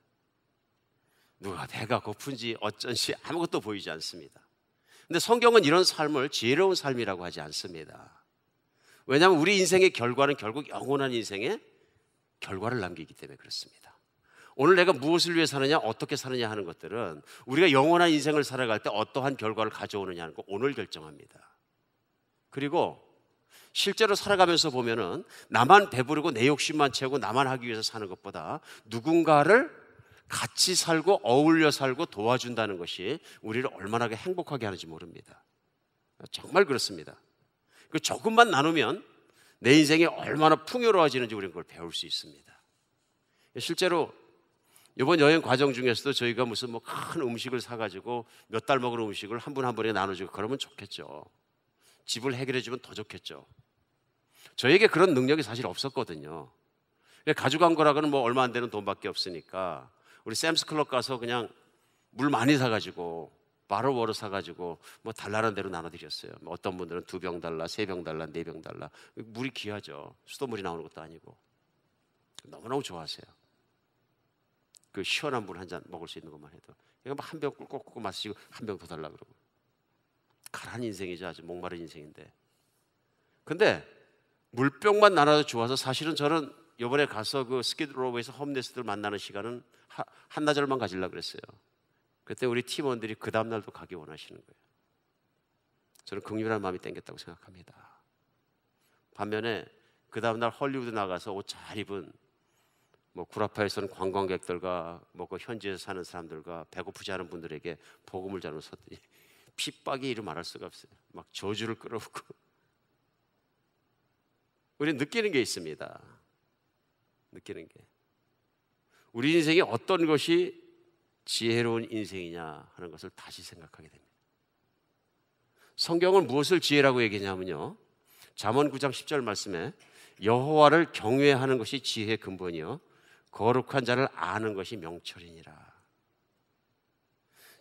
누가 배가 고픈지 어쩐지 아무것도 보이지 않습니다. 근데 성경은 이런 삶을 지혜로운 삶이라고 하지 않습니다. 왜냐하면 우리 인생의 결과는 결국 영원한 인생의 결과를 남기기 때문에 그렇습니다. 오늘 내가 무엇을 위해 사느냐, 어떻게 사느냐 하는 것들은 우리가 영원한 인생을 살아갈 때 어떠한 결과를 가져오느냐 하는 거 오늘 결정합니다. 그리고 실제로 살아가면서 보면은 나만 배부르고 내 욕심만 채우고 나만 하기 위해서 사는 것보다 누군가를 같이 살고 어울려 살고 도와준다는 것이 우리를 얼마나 행복하게 하는지 모릅니다. 정말 그렇습니다. 그 조금만 나누면 내 인생이 얼마나 풍요로워지는지 우리는 그걸 배울 수 있습니다. 실제로 이번 여행 과정 중에서도 저희가 무슨 큰 음식을 사가지고 몇 달 먹을 음식을 한 분 한 분에게 나눠주고 그러면 좋겠죠. 집을 해결해 주면 더 좋겠죠. 저에게 그런 능력이 사실 없었거든요. 가져간 거라고는 얼마 안 되는 돈밖에 없으니까 우리 샘스 클럽 가서 그냥 물 많이 사가지고 바로워로 사가지고 달라는 대로 나눠드렸어요. 어떤 분들은 2병 달라, 3병 달라, 4병 달라. 물이 귀하죠. 수돗물이 나오는 것도 아니고. 너무너무 좋아하세요. 그 시원한 물 한 잔 먹을 수 있는 것만 해도 그러니까 한 병 꿀꺽꿀꺽 마시고 한 병 더 달라 그러고. 가란 인생이죠. 아주 목마른 인생인데. 근데 물병만 나눠도 좋아서 사실은 저는 이번에 가서 그 스키드로우에서 홈레스들 만나는 시간은 한나절만 가지려고 그랬어요. 그때 우리 팀원들이 그 다음날도 가기 원하시는 거예요. 저는 긍휼한 마음이 땡겼다고 생각합니다. 반면에 그 다음날 헐리우드 나가서 옷 잘 입은 구라파에서는 관광객들과 그 현지에서 사는 사람들과 배고프지 않은 분들에게 복음을 전하러 섰더니 핍박이 이루 말할 수가 없어요. 막 저주를 끌어오고. 우리는 느끼는 게 있습니다. 느끼는 게. 우리 인생이 어떤 것이 지혜로운 인생이냐 하는 것을 다시 생각하게 됩니다. 성경은 무엇을 지혜라고 얘기하냐면요, 잠언 9장 10절 말씀에 여호와를 경외하는 것이 지혜의 근본이요 거룩한 자를 아는 것이 명철이니라.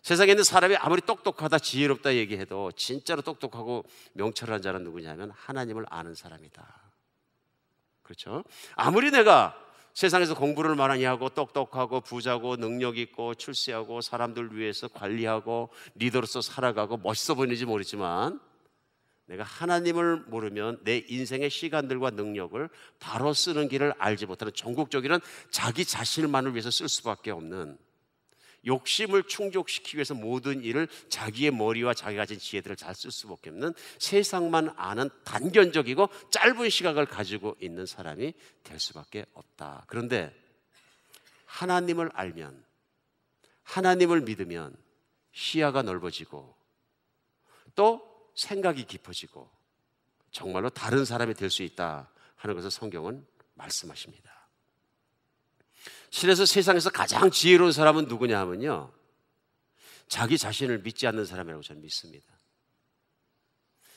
세상에 있는 사람이 아무리 똑똑하다 지혜롭다 얘기해도 진짜로 똑똑하고 명철한 자는 누구냐면 하나님을 아는 사람이다. 그렇죠? 아무리 내가 세상에서 공부를 많이 하고 똑똑하고 부자고 능력 있고 출세하고 사람들 위해서 관리하고 리더로서 살아가고 멋있어 보이는지 모르지만 내가 하나님을 모르면 내 인생의 시간들과 능력을 바로 쓰는 길을 알지 못하는 전국적인 자기 자신만을 위해서 쓸 수밖에 없는, 욕심을 충족시키기 위해서 모든 일을 자기의 머리와 자기가 가진 지혜들을 잘 쓸 수밖에 없는 세상만 아는 단견적이고 짧은 시각을 가지고 있는 사람이 될 수밖에 없다. 그런데 하나님을 알면, 하나님을 믿으면 시야가 넓어지고 또 생각이 깊어지고 정말로 다른 사람이 될 수 있다 하는 것을 성경은 말씀하십니다. 실에서 세상에서 가장 지혜로운 사람은 누구냐 하면요, 자기 자신을 믿지 않는 사람이라고 저는 믿습니다.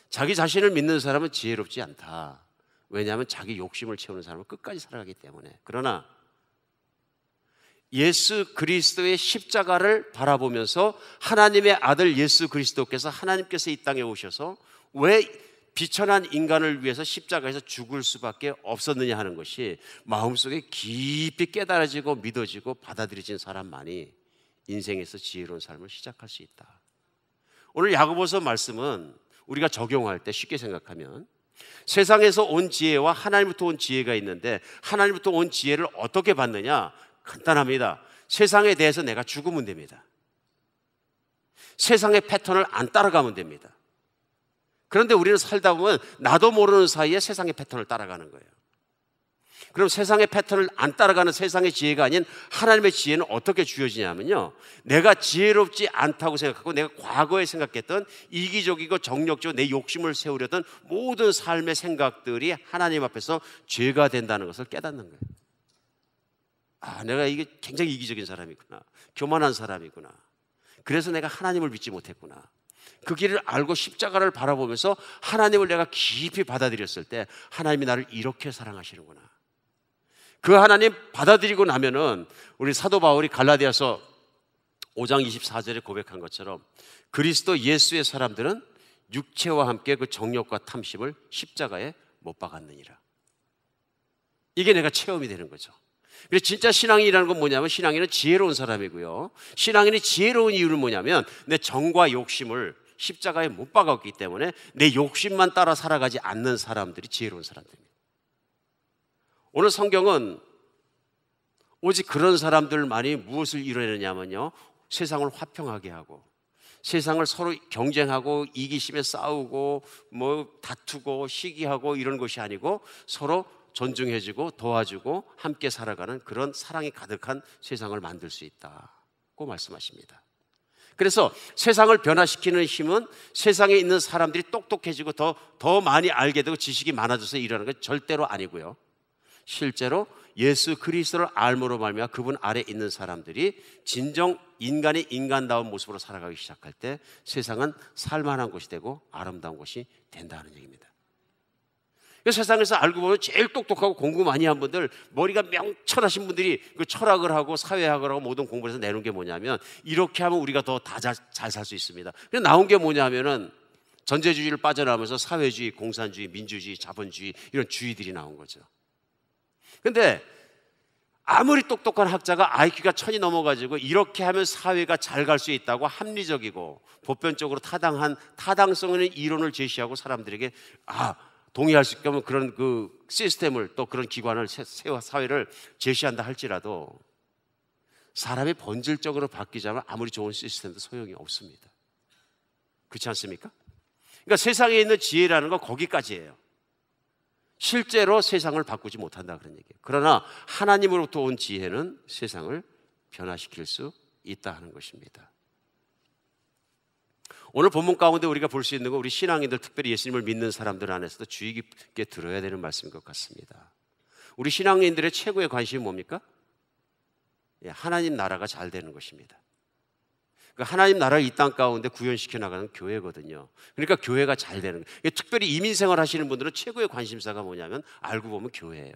자기 자신을 믿는 사람은 지혜롭지 않다. 왜냐하면 자기 욕심을 채우는 사람은 끝까지 살아가기 때문에. 그러나 예수 그리스도의 십자가를 바라보면서 하나님의 아들 예수 그리스도께서 하나님께서 이 땅에 오셔서 왜 비천한 인간을 위해서 십자가에서 죽을 수밖에 없었느냐 하는 것이 마음속에 깊이 깨달아지고 믿어지고 받아들여진 사람만이 인생에서 지혜로운 삶을 시작할 수 있다. 오늘 야고보서 말씀은 우리가 적용할 때 쉽게 생각하면 세상에서 온 지혜와 하나님부터 온 지혜가 있는데 하나님부터 온 지혜를 어떻게 받느냐? 간단합니다. 세상에 대해서 내가 죽으면 됩니다. 세상의 패턴을 안 따라가면 됩니다. 그런데 우리는 살다 보면 나도 모르는 사이에 세상의 패턴을 따라가는 거예요. 그럼 세상의 패턴을 안 따라가는 세상의 지혜가 아닌 하나님의 지혜는 어떻게 주어지냐면요, 내가 지혜롭지 않다고 생각하고 내가 과거에 생각했던 이기적이고 정력적으로 내 욕심을 세우려던 모든 삶의 생각들이 하나님 앞에서 죄가 된다는 것을 깨닫는 거예요. 아, 내가 이게 굉장히 이기적인 사람이구나, 교만한 사람이구나, 그래서 내가 하나님을 믿지 못했구나, 그 길을 알고 십자가를 바라보면서 하나님을 내가 깊이 받아들였을 때 하나님이 나를 이렇게 사랑하시는구나. 그 하나님 받아들이고 나면은 우리 사도 바울이 갈라디아서 5장 24절에 고백한 것처럼 그리스도 예수의 사람들은 육체와 함께 그 정욕과 탐심을 십자가에 못 박았느니라. 이게 내가 체험이 되는 거죠. 그래서 진짜 신앙인이라는 건 뭐냐면 신앙인은 지혜로운 사람이고요. 신앙인이 지혜로운 이유는 뭐냐면 내 정과 욕심을 십자가에 못 박았기 때문에 내 욕심만 따라 살아가지 않는 사람들이 지혜로운 사람들입니다. 오늘 성경은 오직 그런 사람들만이 무엇을 이뤄내냐면요, 세상을 화평하게 하고 세상을 서로 경쟁하고 이기심에 싸우고 뭐 다투고 시기하고 이런 것이 아니고 서로 존중해주고 도와주고 함께 살아가는 그런 사랑이 가득한 세상을 만들 수 있다고 말씀하십니다. 그래서 세상을 변화시키는 힘은 세상에 있는 사람들이 똑똑해지고 더 많이 알게 되고 지식이 많아져서 일어나는 건 절대로 아니고요. 실제로 예수 그리스도를 알므로 말미암아 그분 아래 있는 사람들이 진정 인간이 인간다운 모습으로 살아가기 시작할 때 세상은 살만한 곳이 되고 아름다운 곳이 된다는 얘기입니다. 세상에서 알고 보면 제일 똑똑하고 공부 많이 한 분들, 머리가 명철하신 분들이 그 철학을 하고 사회학을 하고 모든 공부를 해서 내놓은 게 뭐냐면 이렇게 하면 우리가 더 잘 살 수 있습니다. 그래서 나온 게 뭐냐면은 전제주의를 빠져나오면서 사회주의, 공산주의, 민주주의, 자본주의 이런 주의들이 나온 거죠. 근데 아무리 똑똑한 학자가 IQ가 1000이 넘어가지고 이렇게 하면 사회가 잘 갈 수 있다고 합리적이고 보편적으로 타당성 있는 이론을 제시하고 사람들에게 동의할 수 있게 하면 그런 그 시스템을 또 그런 기관을 사회를 제시한다 할지라도 사람이 본질적으로 바뀌자면 아무리 좋은 시스템도 소용이 없습니다. 그렇지 않습니까? 그러니까 세상에 있는 지혜라는 건 거기까지예요. 실제로 세상을 바꾸지 못한다 그런 얘기예요. 그러나 하나님으로부터 온 지혜는 세상을 변화시킬 수 있다 하는 것입니다. 오늘 본문 가운데 우리가 볼 수 있는 건 우리 신앙인들, 특별히 예수님을 믿는 사람들 안에서도 주의 깊게 들어야 되는 말씀인 것 같습니다. 우리 신앙인들의 최고의 관심이 뭡니까? 하나님 나라가 잘 되는 것입니다. 하나님 나라를 이 땅 가운데 구현시켜 나가는 교회거든요. 그러니까 교회가 잘 되는 거예요. 특별히 이민생활 하시는 분들은 최고의 관심사가 뭐냐면 알고 보면 교회예요.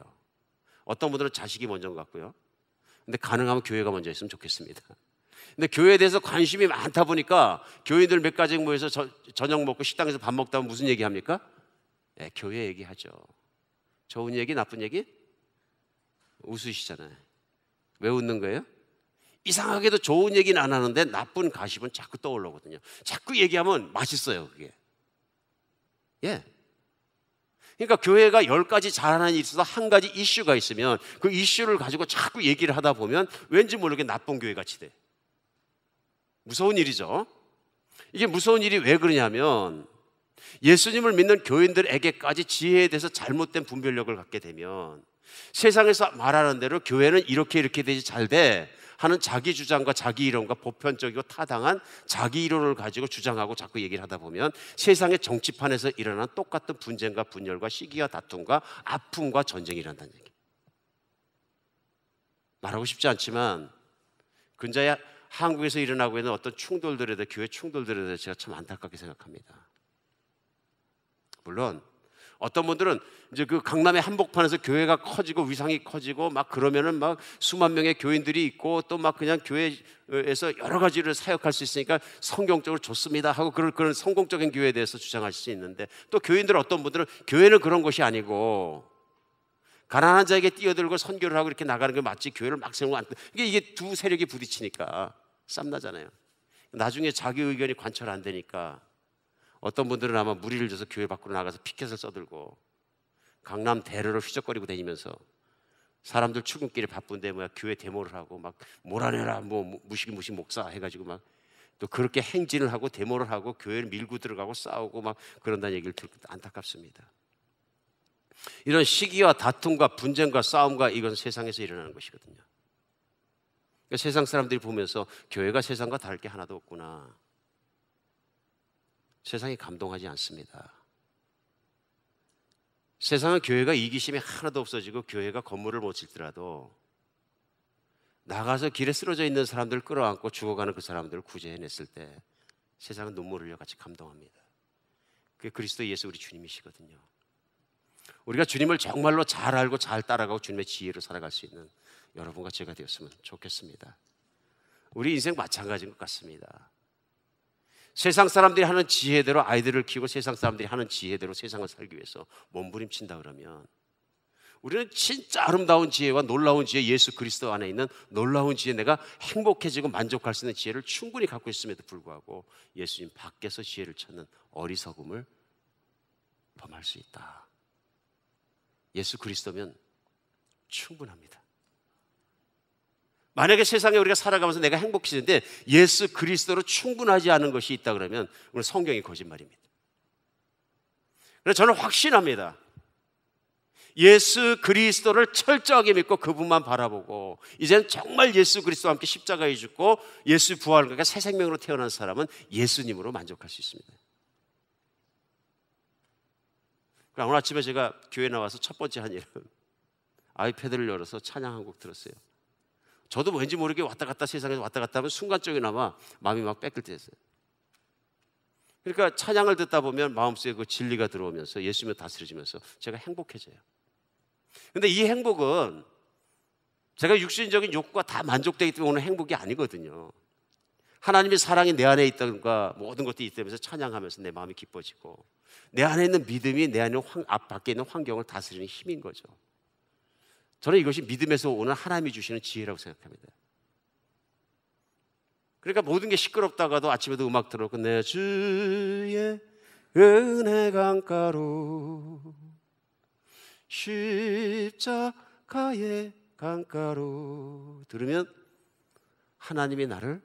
어떤 분들은 자식이 먼저인 것 같고요. 근데 가능하면 교회가 먼저 있으면 좋겠습니다. 근데 교회에 대해서 관심이 많다 보니까 교인들 몇 가지 모여서 저녁 먹고 식당에서 밥 먹다 보면 무슨 얘기합니까? 교회 얘기하죠. 좋은 얘기, 나쁜 얘기? 웃으시잖아요. 왜 웃는 거예요? 이상하게도 좋은 얘기는 안 하는데 나쁜 가십은 자꾸 떠올라오거든요. 자꾸 얘기하면 맛있어요, 그게. 그러니까 교회가 10가지 잘하는 일이 있어서 한 가지 이슈가 있으면 그 이슈를 가지고 자꾸 얘기를 하다 보면 왠지 모르게 나쁜 교회 같이 돼. 무서운 일이죠. 이게 무서운 일이 왜 그러냐면 예수님을 믿는 교인들에게까지 지혜에 대해서 잘못된 분별력을 갖게 되면 세상에서 말하는 대로 교회는 이렇게 되지 잘 돼 하는 자기 주장과 자기 이론과 보편적이고 타당한 자기 이론을 가지고 주장하고 자꾸 얘기를 하다 보면 세상의 정치판에서 일어나는 똑같은 분쟁과 분열과 시기와 다툼과 아픔과 전쟁이 일어난다는 얘기. 말하고 싶지 않지만 근자야 한국에서 일어나고 있는 어떤 충돌들에 대해 교회 충돌들에 대해 제가 참 안타깝게 생각합니다. 물론 어떤 분들은 이제 그 강남의 한복판에서 교회가 커지고 위상이 커지고 막 그러면은 막 수만 명의 교인들이 있고 또 막 그냥 교회에서 여러 가지를 사역할 수 있으니까 성경적으로 좋습니다 하고 그런 성공적인 교회에 대해서 주장할 수 있는데 또 교인들 어떤 분들은 교회는 그런 것이 아니고 가난한 자에게 뛰어들고 선교를 하고 이렇게 나가는 게 맞지 교회를 막 세우고 안 이게 두 세력이 부딪히니까 쌈나잖아요. 나중에 자기 의견이 관철 안 되니까 어떤 분들은 아마 무리를 줘서 교회 밖으로 나가서 피켓을 써들고 강남 대로를 휘적거리고 다니면서 사람들 출근길에 바쁜데 교회 데모를 하고 막 몰아내라 무식 목사 해가지고 막 또 그렇게 행진을 하고 데모를 하고 교회를 밀고 들어가고 싸우고 막 그런다는 얘기를 듣고 안타깝습니다. 이런 시기와 다툼과 분쟁과 싸움과 이건 세상에서 일어나는 것이거든요. 그러니까 세상 사람들이 보면서 교회가 세상과 다를 게 하나도 없구나. 세상이 감동하지 않습니다. 세상은 교회가 이기심이 하나도 없어지고 교회가 건물을 못 짓더라도 나가서 길에 쓰러져 있는 사람들을 끌어안고 죽어가는 그 사람들을 구제해냈을 때 세상은 눈물 흘려 같이 감동합니다. 그게 그리스도 예수 우리 주님이시거든요. 우리가 주님을 정말로 잘 알고 잘 따라가고 주님의 지혜로 살아갈 수 있는 여러분과 제가 되었으면 좋겠습니다. 우리 인생 마찬가지인 것 같습니다. 세상 사람들이 하는 지혜대로 아이들을 키우고 세상 사람들이 하는 지혜대로 세상을 살기 위해서 몸부림친다 그러면 우리는 진짜 아름다운 지혜와 놀라운 지혜, 예수 그리스도 안에 있는 놀라운 지혜, 내가 행복해지고 만족할 수 있는 지혜를 충분히 갖고 있음에도 불구하고 예수님 밖에서 지혜를 찾는 어리석음을 범할 수 있다. 예수 그리스도면 충분합니다. 만약에 세상에 우리가 살아가면서 내가 행복해지는데 예수 그리스도로 충분하지 않은 것이 있다 그러면 오늘 성경이 거짓말입니다. 그래서 저는 확신합니다. 예수 그리스도를 철저하게 믿고 그분만 바라보고 이제는 정말 예수 그리스도와 함께 십자가에 죽고 예수 부활과 그러니까 새 생명으로 태어난 사람은 예수님으로 만족할 수 있습니다. 오늘 아침에 제가 교회 나와서 첫 번째 한 일은 아이패드를 열어서 찬양 한 곡 들었어요. 저도 왠지 모르게 왔다 갔다 세상에서 왔다 갔다 하면 순간적이나마 마음이 막 뺏길 때 했어요. 그러니까 찬양을 듣다 보면 마음속에 그 진리가 들어오면서 예수님을 다스려지면서 제가 행복해져요. 근데 이 행복은 제가 육신적인 욕구가 다 만족되기 때문에 오는 행복이 아니거든요. 하나님의 사랑이 내 안에 있다든가 모든 것들이 있다면서 찬양하면서 내 마음이 기뻐지고 내 안에 있는 믿음이 내 안에 밖에 있는 환경을 다스리는 힘인 거죠. 저는 이것이 믿음에서 오는 하나님이 주시는 지혜라고 생각합니다. 그러니까 모든 게 시끄럽다가도 아침에도 음악 들어놓고 내 주의 은혜 강가로 십자가의 강가로 들으면 하나님이 나를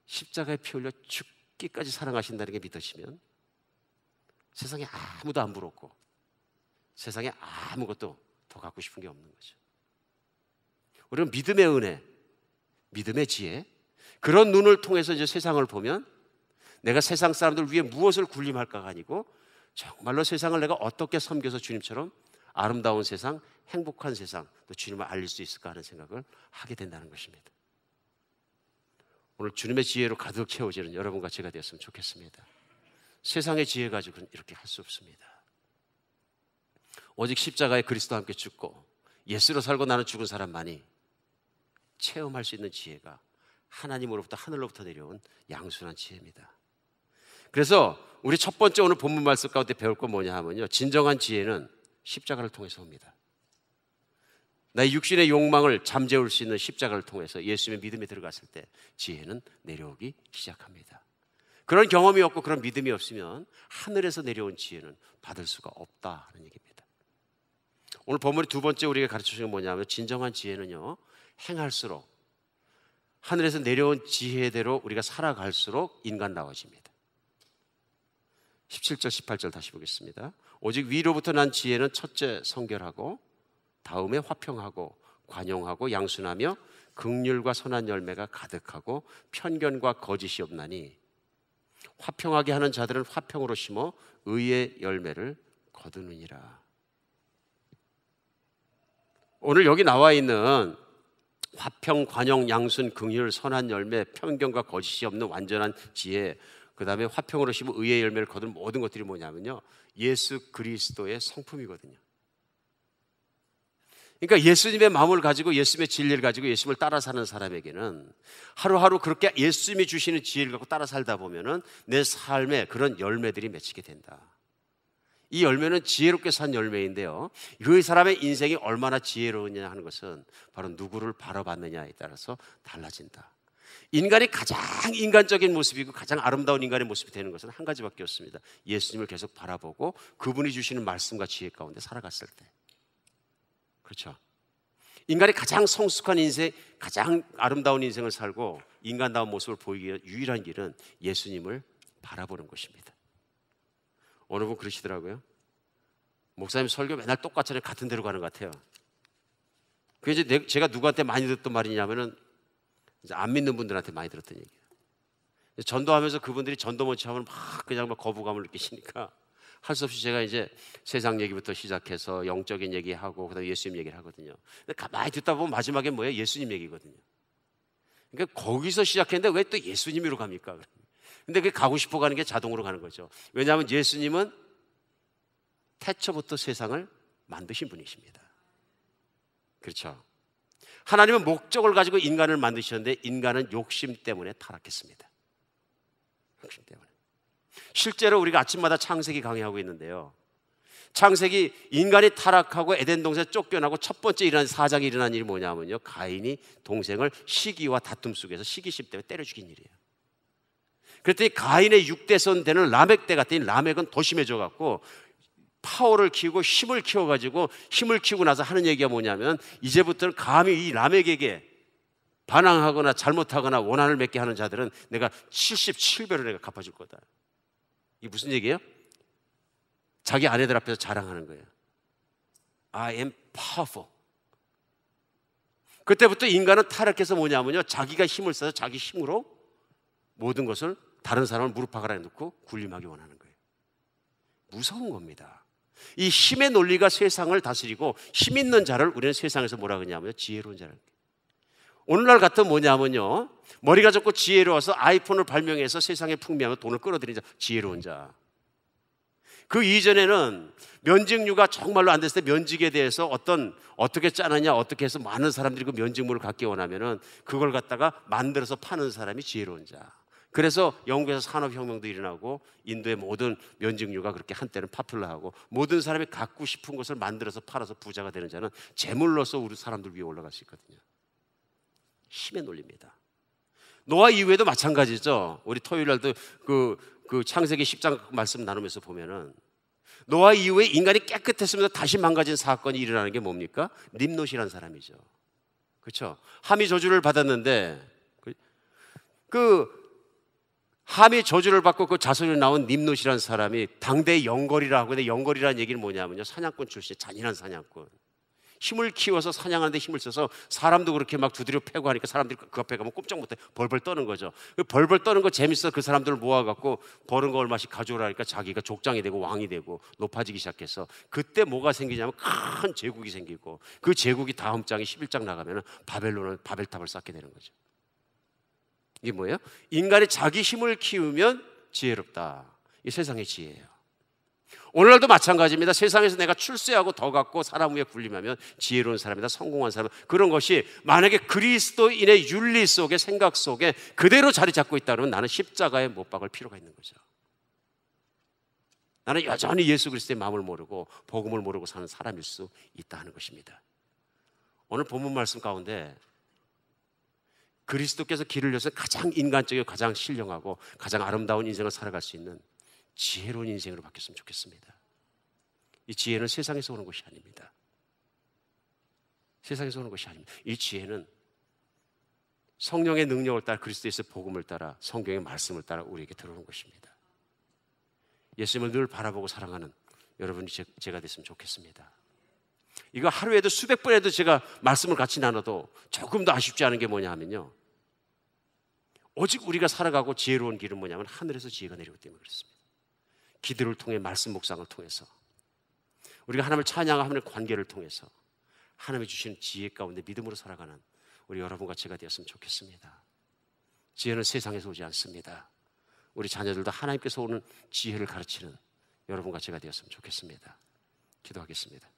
십자가에 피 흘려 죽기까지 사랑하신다는 게 믿어지면 세상에 아무도 안 부럽고 세상에 아무것도 더 갖고 싶은 게 없는 거죠. 우리는 믿음의 은혜, 믿음의 지혜, 그런 눈을 통해서 이제 세상을 보면 내가 세상 사람들 위해 무엇을 군림할까가 아니고 정말로 세상을 내가 어떻게 섬겨서 주님처럼 아름다운 세상, 행복한 세상, 또 주님을 알릴 수 있을까 하는 생각을 하게 된다는 것입니다. 오늘 주님의 지혜로 가득 채워지는 여러분과 제가 되었으면 좋겠습니다. 세상의 지혜 가지고는 이렇게 할 수 없습니다. 오직 십자가에 그리스도와 함께 죽고 예수로 살고 나는 죽은 사람만이 체험할 수 있는 지혜가 하나님으로부터 하늘로부터 내려온 양순한 지혜입니다. 그래서 우리 첫 번째 오늘 본문 말씀 가운데 배울 건 뭐냐 하면요, 진정한 지혜는 십자가를 통해서 옵니다. 나의 육신의 욕망을 잠재울 수 있는 십자가를 통해서 예수님의 믿음에 들어갔을 때 지혜는 내려오기 시작합니다. 그런 경험이 없고 그런 믿음이 없으면 하늘에서 내려온 지혜는 받을 수가 없다 하는 얘기입니다. 오늘 본문의 두 번째 우리가 가르쳐주는 게 뭐냐면 진정한 지혜는요, 행할수록 하늘에서 내려온 지혜대로 우리가 살아갈수록 인간다워집니다. 17절 18절 다시 보겠습니다. 오직 위로부터 난 지혜는 첫째 성결하고 다음에 화평하고 관용하고 양순하며 긍휼과 선한 열매가 가득하고 편견과 거짓이 없나니 화평하게 하는 자들은 화평으로 심어 의의 열매를 거두느니라. 오늘 여기 나와 있는 화평, 관용, 양순, 긍휼, 선한 열매, 편견과 거짓이 없는 완전한 지혜, 그 다음에 화평으로 심어 의의 열매를 거두는 모든 것들이 뭐냐면요, 예수 그리스도의 성품이거든요. 그러니까 예수님의 마음을 가지고 예수님의 진리를 가지고 예수님을 따라 사는 사람에게는 하루하루 그렇게 예수님이 주시는 지혜를 갖고 따라 살다 보면은 내 삶에 그런 열매들이 맺히게 된다. 이 열매는 지혜롭게 산 열매인데요, 그 사람의 인생이 얼마나 지혜로우냐 하는 것은 바로 누구를 바라봤느냐에 따라서 달라진다. 인간이 가장 인간적인 모습이고 가장 아름다운 인간의 모습이 되는 것은 한 가지밖에 없습니다. 예수님을 계속 바라보고 그분이 주시는 말씀과 지혜 가운데 살아갔을 때. 그렇죠? 인간이 가장 성숙한 인생, 가장 아름다운 인생을 살고 인간다운 모습을 보이기 위한 유일한 길은 예수님을 바라보는 것입니다. 어느 분 그러시더라고요. 목사님 설교 맨날 똑같잖아요. 같은 데로 가는 것 같아요. 그게 이제 제가 누구한테 많이 듣던 말이냐면은 이제 안 믿는 분들한테 많이 들었던 얘기예요. 전도하면서 그분들이 전도 못치 하면 막 그냥 막 거부감을 느끼시니까 할 수 없이 제가 이제 세상 얘기부터 시작해서 영적인 얘기하고 그다음에 예수님 얘기를 하거든요. 근데 가만히 듣다 보면 마지막에 뭐예요? 예수님 얘기거든요. 그러니까 거기서 시작했는데 왜 또 예수님으로 갑니까? 근데 그게 가고 싶어 가는 게 자동으로 가는 거죠. 왜냐하면 예수님은 태초부터 세상을 만드신 분이십니다. 그렇죠? 하나님은 목적을 가지고 인간을 만드셨는데 인간은 욕심 때문에 타락했습니다. 욕심 때문에. 실제로 우리가 아침마다 창세기 강의하고 있는데요, 창세기 인간이 타락하고 에덴 동산에 쫓겨나고 첫 번째 일어난 사장이 일어난 일이 뭐냐면요, 가인이 동생을 시기와 다툼 속에서 시기심 때문에 때려 죽인 일이에요. 그랬더니 가인의 6대선 되는 라멕 때 갔더니 라멕은 더 심해져 갖고 파워를 키우고 힘을 키워가지고, 힘을 키우고 나서 하는 얘기가 뭐냐면, 이제부터는 감히 이 라멕에게 반항하거나 잘못하거나 원한을 맺게 하는 자들은 내가 77배를 내가 갚아줄 거다. 이게 무슨 얘기예요? 자기 아내들 앞에서 자랑하는 거예요. I am powerful. 그때부터 인간은 타락해서 뭐냐면요, 자기가 힘을 써서 자기 힘으로 모든 것을 다른 사람을 무릎 박아라 놓고 군림하기 원하는 거예요. 무서운 겁니다. 이 힘의 논리가 세상을 다스리고, 힘 있는 자를 우리는 세상에서 뭐라 그러냐면요, 지혜로운 자를. 오늘날 같은 뭐냐면요, 머리가 좋고 지혜로워서 아이폰을 발명해서 세상에 풍미하며 돈을 끌어들이는 자, 지혜로운 자. 그 이전에는 면직류가 정말로 안 됐을 때 면직에 대해서 어떻게 짜느냐, 어떻게 해서 많은 사람들이 그 면직물을 갖기 원하면은 그걸 갖다가 만들어서 파는 사람이 지혜로운 자. 그래서 영국에서 산업혁명도 일어나고 인도의 모든 면직류가 그렇게 한때는 파퓰러하고, 모든 사람이 갖고 싶은 것을 만들어서 팔아서 부자가 되는 자는 재물로서 우리 사람들 위에 올라갈 수 있거든요. 힘의 논리입니다. 노아 이후에도 마찬가지죠. 우리 토요일 날도 그 창세기 10장 말씀 나누면서 보면은 노아 이후에 인간이 깨끗했으면서 다시 망가진 사건이 일어나는 게 뭡니까? 림롯이라는 사람이죠. 그렇죠? 함이 저주를 받았는데 그 함이 저주를 받고 그 자손이 나온 림롯이라는 사람이 당대의 영걸이라고 하는데, 영걸이라는 얘기는 뭐냐면요, 사냥꾼 출신, 잔인한 사냥꾼. 힘을 키워서 사냥하는데 힘을 써서 사람도 그렇게 막 두드려 패고 하니까 사람들이 그 앞에 가면 꼼짝 못해 벌벌 떠는 거죠. 그 벌벌 떠는 거 재밌어. 그 사람들을 모아갖고 버는 거 얼마씩 가져오라니까 자기가 족장이 되고 왕이 되고 높아지기 시작해서, 그때 뭐가 생기냐면 큰 제국이 생기고, 그 제국이 다음 장이 11장 나가면 바벨론은 바벨탑을 쌓게 되는 거죠. 이게 뭐예요? 인간이 자기 힘을 키우면 지혜롭다. 이 세상의 지혜예요. 오늘날도 마찬가지입니다. 세상에서 내가 출세하고 더 갖고 사람 위에 군림하면 지혜로운 사람이다, 성공한 사람. 그런 것이 만약에 그리스도인의 윤리 속에, 생각 속에 그대로 자리 잡고 있다면 나는 십자가에 못 박을 필요가 있는 거죠. 나는 여전히 예수 그리스도의 마음을 모르고 복음을 모르고 사는 사람일 수 있다 하는 것입니다. 오늘 본문 말씀 가운데 그리스도께서 길을 여서 가장 인간적이고 가장 신령하고 가장 아름다운 인생을 살아갈 수 있는 지혜로운 인생으로 바뀌었으면 좋겠습니다. 이 지혜는 세상에서 오는 것이 아닙니다. 세상에서 오는 것이 아닙니다. 이 지혜는 성령의 능력을 따라, 그리스도의 복음을 따라, 성경의 말씀을 따라 우리에게 들어오는 것입니다. 예수님을 늘 바라보고 사랑하는 여러분이 제가 됐으면 좋겠습니다. 이거 하루에도 수백 번에도 제가 말씀을 같이 나눠도 조금 더 아쉽지 않은 게 뭐냐 하면요, 오직 우리가 살아가고 지혜로운 길은 뭐냐면 하늘에서 지혜가 내리기 때문에 그렇습니다. 기도를 통해, 말씀 묵상을 통해서, 우리가 하나님을 찬양하고 하나님의 관계를 통해서 하나님이 주시는 지혜 가운데 믿음으로 살아가는 우리 여러분과 제가 되었으면 좋겠습니다. 지혜는 세상에서 오지 않습니다. 우리 자녀들도 하나님께서 오는 지혜를 가르치는 여러분과 제가 되었으면 좋겠습니다. 기도하겠습니다.